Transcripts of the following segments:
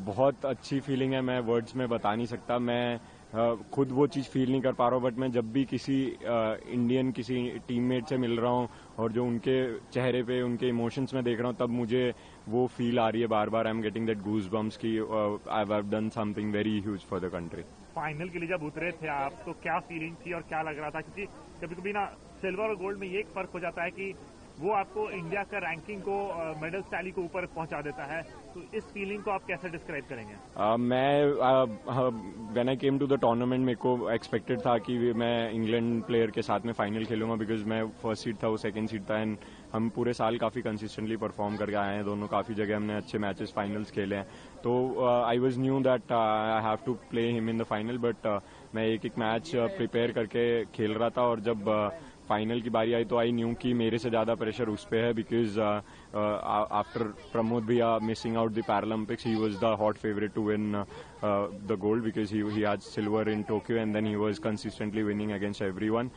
बहुत अच्छी फीलिंग है, मैं वर्ड्स में बता नहीं सकता। मैं खुद वो चीज़ फील नहीं कर पा रहा हूँ, बट मैं जब भी किसी इंडियन किसी टीममेट से मिल रहा हूँ और जो उनके चेहरे पे उनके इमोशंस में देख रहा हूँ, तब मुझे वो फील आ रही है बार बार। I am getting that goose bumps की I have done something very huge for the country. Final के लिए जब उतरे थे आप, तो क्या फीलिंग थी और क्या लग रहा था? क्योंकि कभी कभी ना सिल्वर और गोल्ड में ये एक फर्क हो जाता है कि वो आपको इंडिया का रैंकिंग को, मेडल टैली को ऊपर पहुंचा देता है। तो इस फीलिंग को आप कैसे डिस्क्राइब करेंगे? When I came to the tournament, मेरे को एक्सपेक्टेड था कि मैं इंग्लैंड प्लेयर के साथ में फाइनल खेलूंगा, बिकॉज मैं फर्स्ट सीड था, वो सेकंड सीड था। एंड हम पूरे साल काफ़ी कंसिस्टेंटली परफॉर्म करके आए हैं दोनों, काफ़ी जगह हमने अच्छे मैचेस फाइनल्स खेले हैं। तो I was knew that I have to play him in the final, but मैं एक एक मैच प्रिपेयर करके खेल रहा था। और जब फाइनल की बारी आई तो आई न्यू कि मेरे से ज़्यादा प्रेशर उस पर है, बिकॉज आफ्टर प्रमोद भैया missing out the Paralympics, he was the hot favourite to win the gold, because he had silver in Tokyo and then he was consistently winning against everyone.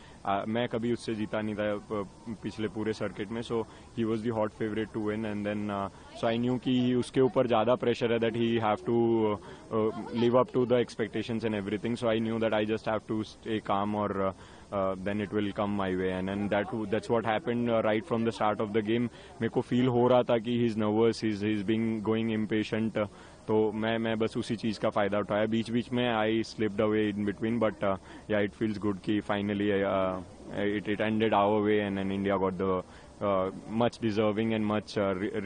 मैं कभी उससे जीता नहीं था पिछले पूरे सर्किट में, so he was the hot favourite to win. And then so I knew कि उसके ऊपर ज़्यादा प्रेशर है, that he have to live up to the expectations and everything. So I knew that I just have to stay calm और then it will come my way, and that's what happened right from the start of the game. मेरे को feel हो रहा था कि he's nervous, he's being going impatient, तो मैं बस उसी चीज़ का फ़ायदा उठाया। बीच बीच में I slipped away in between, but yeah, it feels good कि finally it ended our way, and then India got the much deserving and much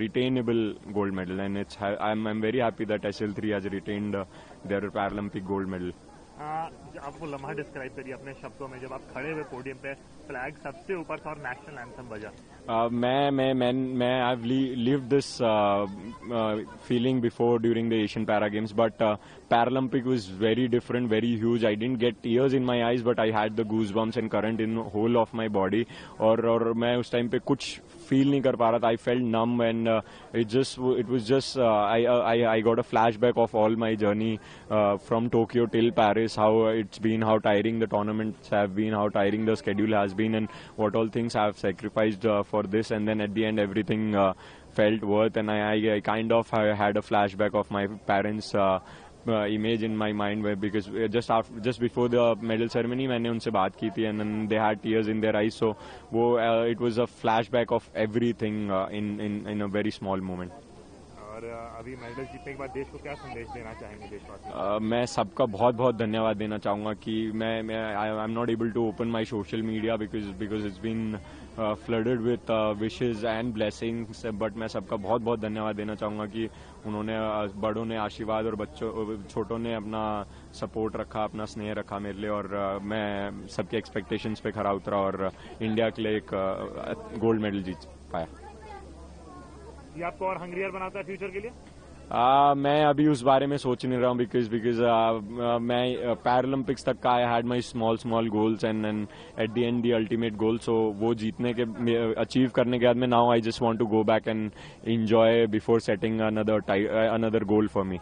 retainable gold medal, and I'm very happy that SL3 has retained their Paralympic gold medal. आप वो लम्हा describe करिए अपने शब्दों में, जब आप खड़े हुए पोडियम पे, फ्लैग सबसे ऊपर था और नेशनल एंथम बजा। मैं I've lived this feeling before during the Asian Para Games, but Paralympic was very different, very huge. I didn't get tears in my eyes, but I had the goosebumps and current in the whole of my body. और मैं उस time पे कुछ feel नहीं कर पा रहा था. I felt numb, and it was just I got a flashback of all my journey from Tokyo till Paris, how it's been, how tiring the tournaments have been, how tiring the schedule has been, and what all things I have sacrificed for this. And then at the end, everything felt worth, and I kind of had a flashback of my parents' image in my mind, where because just before the medal ceremony मैंने उनसे बात की थी, and then they had tears in their eyes, so वो it was a flashback of everything in a very small moment. और अभी medal जीतने के बाद देश को क्या संदेश देना चाहेंगे देशवासियों? मैं सबका बहुत बहुत धन्यवाद देना चाहूँगा कि मैं I am not able to open my social media because it's been flooded with wishes and blessings, but मैं सबका बहुत बहुत धन्यवाद देना चाहूँगा कि उन्होंने, बड़ों ने आशीर्वाद और छोटों ने अपना सपोर्ट रखा, अपना स्नेह रखा मेरे लिए, और मैं सबके एक्सपेक्टेशंस पे खरा उतरा और इंडिया के लिए एक गोल्ड मेडल जीत पाया। ये आपको और हंग्रियर बनाता है फ्यूचर के लिए? मैं अभी उस बारे में सोच नहीं रहा हूँ, बिकॉज मैं पैरालंपिक्स तक का I had my small goals, and at the end the ultimate goal, so वो जीतने के अचीव करने के बाद में now I just want to go back and enjoy before setting another goal for me.